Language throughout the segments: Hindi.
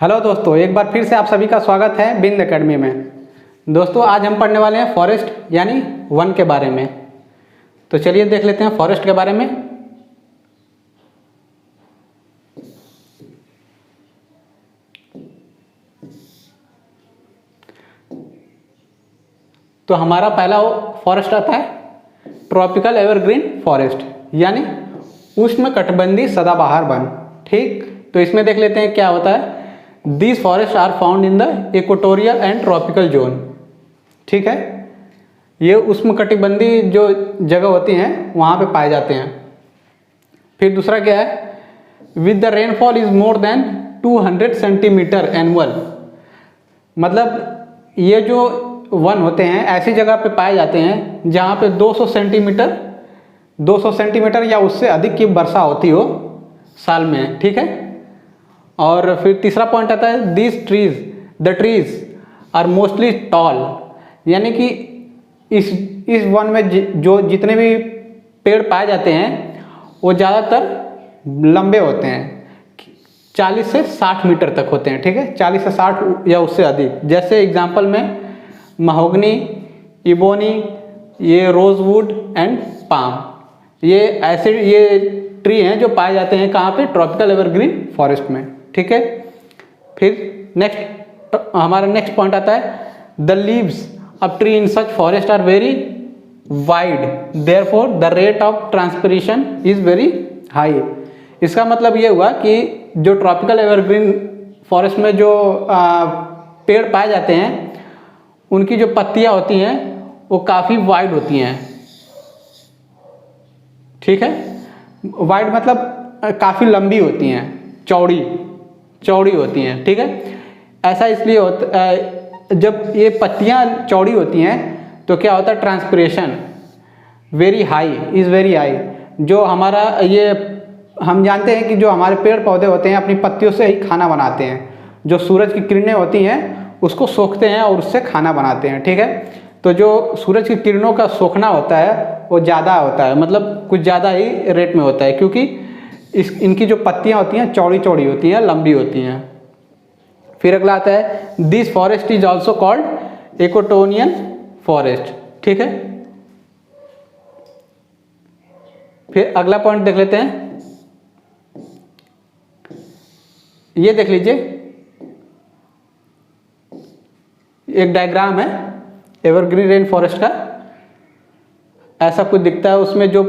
हेलो दोस्तों, एक बार फिर से आप सभी का स्वागत है बिंद एकेडमी में। दोस्तों आज हम पढ़ने वाले हैं फॉरेस्ट यानी वन के बारे में। तो चलिए देख लेते हैं फॉरेस्ट के बारे में। तो हमारा पहला फॉरेस्ट आता है ट्रॉपिकल एवरग्रीन फॉरेस्ट यानी उष्णकटिबंधीय सदाबहार वन। ठीक, तो इसमें देख लेते हैं क्या होता है। These forests are found in the equatorial and tropical zone। ठीक है, ये उष्णकटिबंधीय जो जगह होती हैं वहाँ पे पाए जाते हैं। फिर दूसरा क्या है, with the rainfall is more than 200 centimetre annual. मतलब ये जो वन होते हैं ऐसी जगह पे पाए जाते हैं जहाँ पे 200 सेंटीमीटर या उससे अधिक की वर्षा होती हो साल में। ठीक है, और फिर तीसरा पॉइंट आता है the trees are mostly tall, यानी कि इस वन में जो जितने भी पेड़ पाए जाते हैं वो ज़्यादातर लंबे होते हैं, 40 से 60 मीटर तक होते हैं। ठीक है, 40 से 60 या उससे अधिक। जैसे एग्जांपल में महोगनी, इबोनी, ये रोजवुड एंड पाम, ये ट्री हैं जो पाए जाते हैं कहाँ पे, ट्रॉपिकल एवरग्रीन फॉरेस्ट में। ठीक है, फिर हमारा नेक्स्ट पॉइंट आता है the leaves of tree in such forest are very wide, therefore the rate of transpiration is very high. इसका मतलब ये हुआ कि जो ट्रॉपिकल एवरग्रीन फॉरेस्ट में जो पेड़ पाए जाते हैं उनकी जो पत्तियां होती हैं वो काफ़ी वाइड होती हैं। ठीक है, वाइड मतलब काफ़ी लंबी होती हैं, चौड़ी होती हैं। ठीक है, ऐसा इसलिए होता जब ये पत्तियां चौड़ी होती हैं तो क्या होता है, ट्रांसपिरेशन वेरी हाई। जो हमारा ये हम जानते हैं कि जो हमारे पेड़ पौधे होते हैं अपनी पत्तियों से ही खाना बनाते हैं। जो सूरज की किरणें होती हैं उसको सोखते हैं और उससे खाना बनाते हैं। ठीक है, तो जो सूरज की किरणों का सोखना होता है वो ज़्यादा होता है, मतलब कुछ ज़्यादा ही रेट में होता है, क्योंकि इनकी जो पत्तियां होती हैं चौड़ी होती हैं, लंबी होती हैं। फिर अगला आता है this forest is also called equatorial forest. ठीक है, फिर अगला पॉइंट देख लेते हैं। ये देख लीजिए, एक डायग्राम है एवरग्रीन रेन फॉरेस्ट का, ऐसा कुछ दिखता है। उसमें जो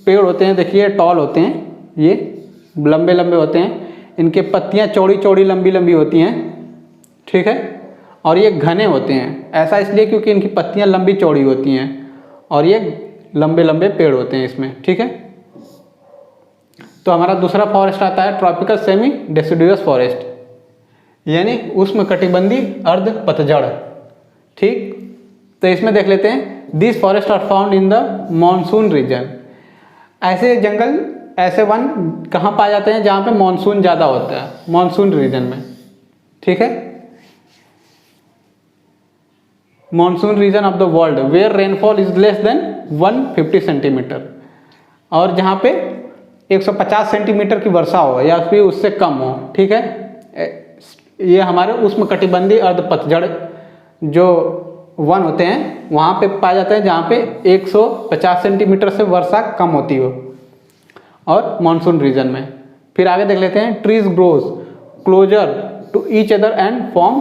पेड़ होते हैं देखिए टॉल होते हैं, ये लंबे होते हैं, इनके पत्तियां चौड़ी लंबी होती हैं। ठीक है, और ये घने होते हैं, ऐसा इसलिए क्योंकि इनकी पत्तियां लंबी चौड़ी होती हैं और ये लंबे पेड़ होते हैं इसमें। ठीक है, तो हमारा दूसरा फॉरेस्ट आता है ट्रॉपिकल सेमी डेसिडुअस फॉरेस्ट यानी उष्णकटिबंधीय अर्ध पतझड़। ठीक, तो इसमें देख लेते हैं this forest are found in the monsoon region. ऐसे वन कहाँ पाए जाते हैं, जहाँ पे मॉनसून ज़्यादा होता है, मॉनसून रीजन में। ठीक है, monsoon region of the world where rainfall is less than 150 centimetre, और जहाँ पे 150 सेंटीमीटर की वर्षा हो या फिर उससे कम हो। ठीक है, ये हमारे उष्णकटिबंधीय अर्ध पतझड़ जो वन होते हैं वहाँ पे पाए जाते हैं जहाँ पे 150 सेंटीमीटर से वर्षा कम होती हो, और मॉनसून रीजन में। फिर आगे देख लेते हैं trees grows closer to each other and form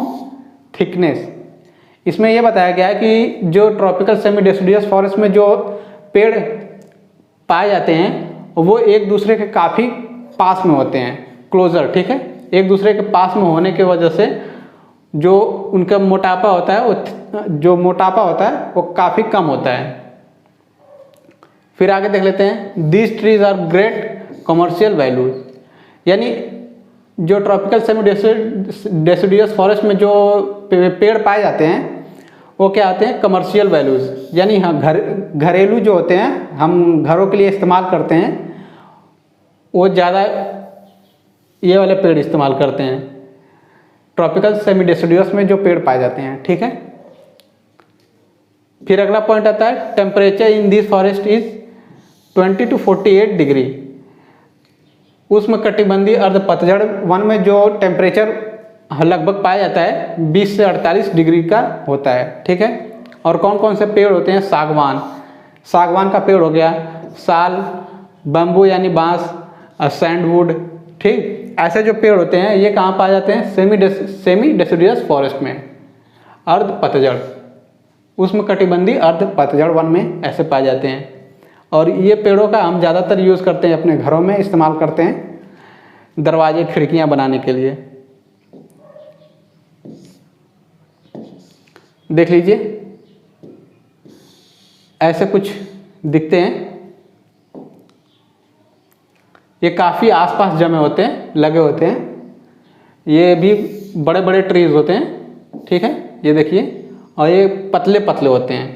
thickness. इसमें यह बताया गया है कि जो ट्रॉपिकल सेमी डेसिडुअस फॉरेस्ट में जो पेड़ पाए जाते हैं वो एक दूसरे के काफ़ी पास में होते हैं, क्लोजर। ठीक है, एक दूसरे के पास में होने की वजह से जो उनका मोटापा होता है वो काफ़ी कम होता है। फिर आगे देख लेते हैं this trees are great commercial values, यानी जो ट्रॉपिकल सेमी डेसिडुअस फॉरेस्ट में जो पेड़ पाए जाते हैं वो क्या आते हैं, कमर्शियल वैल्यूज, यानी हाँ घरेलू जो होते हैं, हम घरों के लिए इस्तेमाल करते हैं, वो ज़्यादा ये वाले पेड़ इस्तेमाल करते हैं ट्रॉपिकल सेमी डेसिडुअस में जो पेड़ पाए जाते हैं। ठीक है, फिर अगला पॉइंट आता है temperature in this forest is 20 to 48 degree. उष्णकटिबंधीय अर्ध पतझड़ वन में जो टेम्परेचर लगभग पाया जाता है 20 से 48 डिग्री का होता है, ठीक है। और कौन कौन से पेड़ होते हैं? सागवान, सागवान का पेड़ हो गया, साल, बम्बू यानी बांस, सैंडवुड, ठीक। ऐसे जो पेड़ होते हैं ये कहाँ पाए जाते हैं? सेमी डेसिडुअस फॉरेस्ट में, अर्ध पतझड़, उष्ण कटिबंधीय अर्ध पतझड़ वन में ऐसे पाए जाते हैं। और ये पेड़ों का हम ज़्यादातर यूज़ करते हैं, अपने घरों में इस्तेमाल करते हैं, दरवाजे खिड़कियाँ बनाने के लिए। देख लीजिए ऐसे कुछ दिखते हैं, ये काफ़ी आसपास जमे होते हैं, लगे होते हैं, ये भी बड़े बड़े ट्रीज होते हैं, ठीक है। ये देखिए, और ये पतले पतले होते हैं।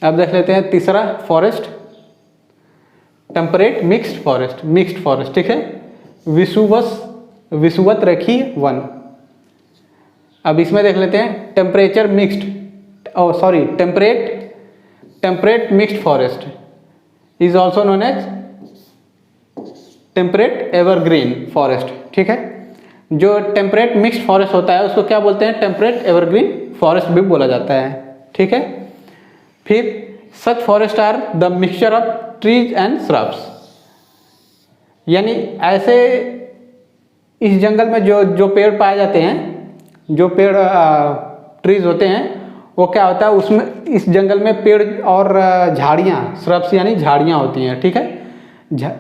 अब देख लेते हैं तीसरा forest, temperate mixed forest, mixed forest, ठीक है। विषुवत रेखीय वन। अब इसमें देख लेते हैं temperature mixed, temperate mixed forest is also known as temperate evergreen forest, ठीक है। जो टेम्परेट मिक्स्ड फॉरेस्ट होता है उसको क्या बोलते हैं? टेम्परेट एवरग्रीन फॉरेस्ट भी बोला जाता है, ठीक है। फिर such forest are the mixture of trees and shrubs, यानी ऐसे इस जंगल में जो पेड़ पाए जाते हैं, जो पेड़ ट्रीज होते हैं, वो क्या होता है उसमें, इस जंगल में पेड़ और झाड़ियाँ, श्रब्स यानी झाड़ियाँ होती हैं, ठीक है।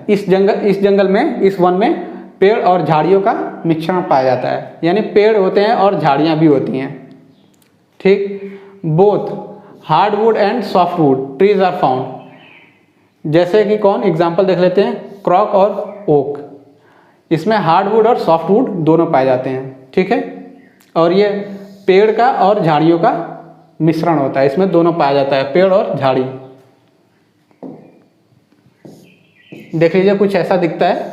इस जंगल में, इस वन में पेड़ और झाड़ियों का मिश्रण पाया जाता है, यानी पेड़ होते हैं और झाड़ियाँ भी होती हैं, ठीक। Both hardwood and softwood trees are found, जैसे कि कौन एग्जाम्पल देख लेते हैं, क्रॉक और ओक। इसमें हार्डवुड और सॉफ्टवुड दोनों पाए जाते हैं, ठीक है। और ये पेड़ का और झाड़ियों का मिश्रण होता है, इसमें दोनों पाया जाता है, पेड़ और झाड़ी। देख लीजिए कुछ ऐसा दिखता है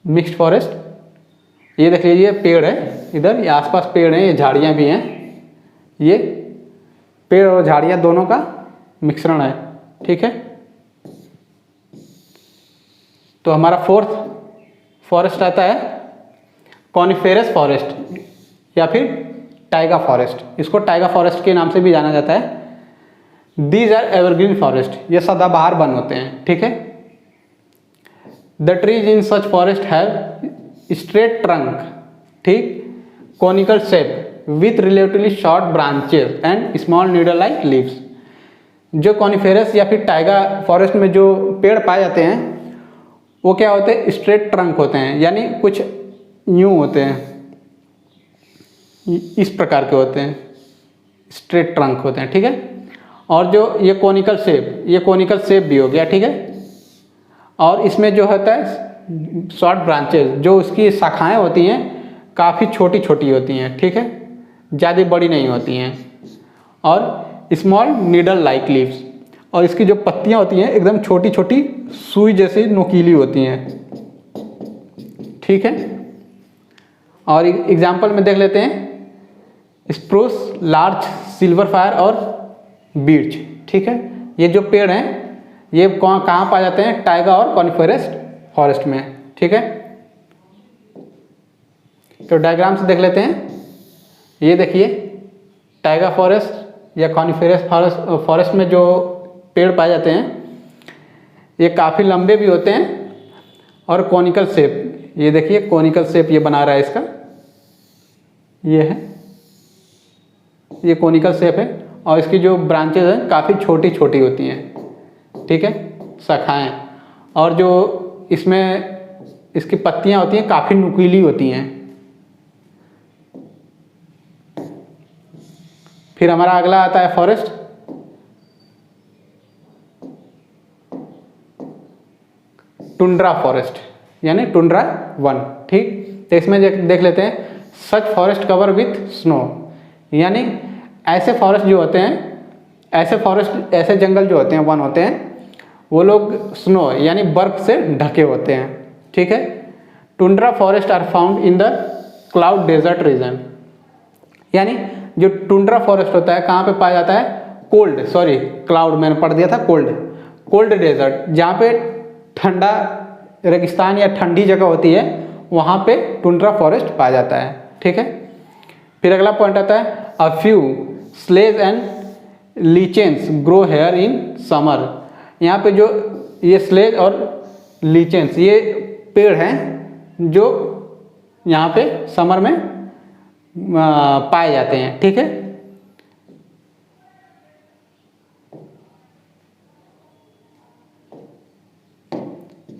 मिक्स्ड फॉरेस्ट। ये देख लीजिए पेड़ है इधर, ये आसपास पेड़ हैं, ये झाड़ियाँ भी हैं, ये पेड़ और झाड़ियाँ दोनों का मिश्रण है, ठीक है। तो हमारा फोर्थ फॉरेस्ट आता है कॉनिफेरस फॉरेस्ट या फिर टाइगा फॉरेस्ट, इसको टाइगा फॉरेस्ट के नाम से भी जाना जाता है। दीज आर एवरग्रीन फॉरेस्ट, ये सदाबहार वन होते हैं, ठीक है। The trees in such forest have straight trunk, ठीक, conical shape with relatively short branches and small needle like leaves. जो कॉनिफेरस या फिर टाइगा फॉरेस्ट में जो पेड़ पाए जाते हैं वो क्या होते हैं? स्ट्रेट ट्रंक होते हैं, यानी कुछ यूं होते हैं, इस प्रकार के होते हैं, स्ट्रेट ट्रंक होते हैं, ठीक है। और जो ये कॉनिकल शेप, ये कॉनिकल शेप भी हो गया, ठीक है। और इसमें जो होता है शॉर्ट ब्रांचेस, जो उसकी शाखाएं होती हैं काफ़ी छोटी छोटी होती हैं, ठीक है, ज़्यादा बड़ी नहीं होती हैं। और स्मॉल नीडल लाइक लीव्स, और इसकी जो पत्तियां होती हैं एकदम छोटी छोटी सुई जैसी नुकीली होती हैं, ठीक है। और एग्जाम्पल में देख लेते हैं स्प्रूस, लार्च, सिल्वर फायर और बीच, ठीक है। ये जो पेड़ हैं ये कहाँ पाए जाते हैं? टाइगा और कॉनिफेरस फॉरेस्ट में, ठीक है। तो डायग्राम से देख लेते हैं, ये देखिए टाइगा फॉरेस्ट या कॉनिफेरस फॉरेस्ट में जो पेड़ पाए जाते हैं ये काफ़ी लंबे भी होते हैं और कॉनिकल शेप, ये देखिए कॉनिकल शेप ये बना रहा है इसका, ये है, ये कॉनिकल शेप है। और इसकी जो ब्रांचेज हैं काफ़ी छोटी छोटी होती हैं, ठीक है, शाखाएं। और जो इसमें इसकी पत्तियां होती हैं काफ़ी नुकीली होती हैं। फिर हमारा अगला आता है फॉरेस्ट टुंड्रा फॉरेस्ट, यानी टुंड्रा वन, ठीक। तो इसमें देख लेते हैं सच फॉरेस्ट कवर विथ स्नो, यानी ऐसे फॉरेस्ट जो होते हैं, ऐसे फॉरेस्ट, ऐसे जंगल जो होते हैं, वन होते हैं, वो लोग स्नो यानी बर्फ से ढके होते हैं, ठीक है। Tundra forest are found in the cloud desert region, यानी जो टुंड्रा फॉरेस्ट होता है कहाँ पे पाया जाता है? कोल्ड, सॉरी क्लाउड मैंने पढ़ दिया था कोल्ड, कोल्ड डेजर्ट, जहाँ पे ठंडा रेगिस्तान या ठंडी जगह होती है वहाँ पे टुंड्रा फॉरेस्ट पाया जाता है। ठीक है, फिर अगला पॉइंट आता है a few sedges and lichens grow here in summer. यहाँ पे जो ये स्लेज और लीचेंस ये पेड़ हैं जो यहाँ पे समर में पाए जाते हैं। ठीक है,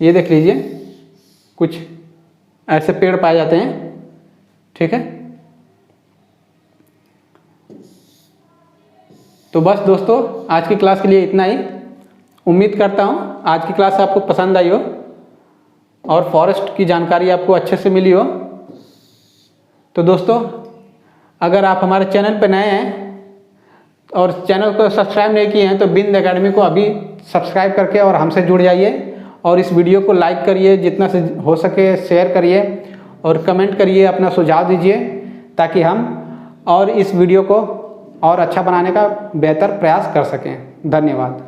ये देख लीजिए कुछ ऐसे पेड़ पाए जाते हैं। ठीक है, तो बस दोस्तों आज की क्लास के लिए इतना ही। उम्मीद करता हूँ आज की क्लास आपको पसंद आई हो और फॉरेस्ट की जानकारी आपको अच्छे से मिली हो। तो दोस्तों अगर आप हमारे चैनल पर नए हैं और चैनल को सब्सक्राइब नहीं किए हैं तो बिंद एकेडमी को अभी सब्सक्राइब करके और हमसे जुड़ जाइए और इस वीडियो को लाइक करिए, जितना से हो सके शेयर करिए और कमेंट करिए, अपना सुझाव दीजिए ताकि हम और इस वीडियो को और अच्छा बनाने का बेहतर प्रयास कर सकें। धन्यवाद।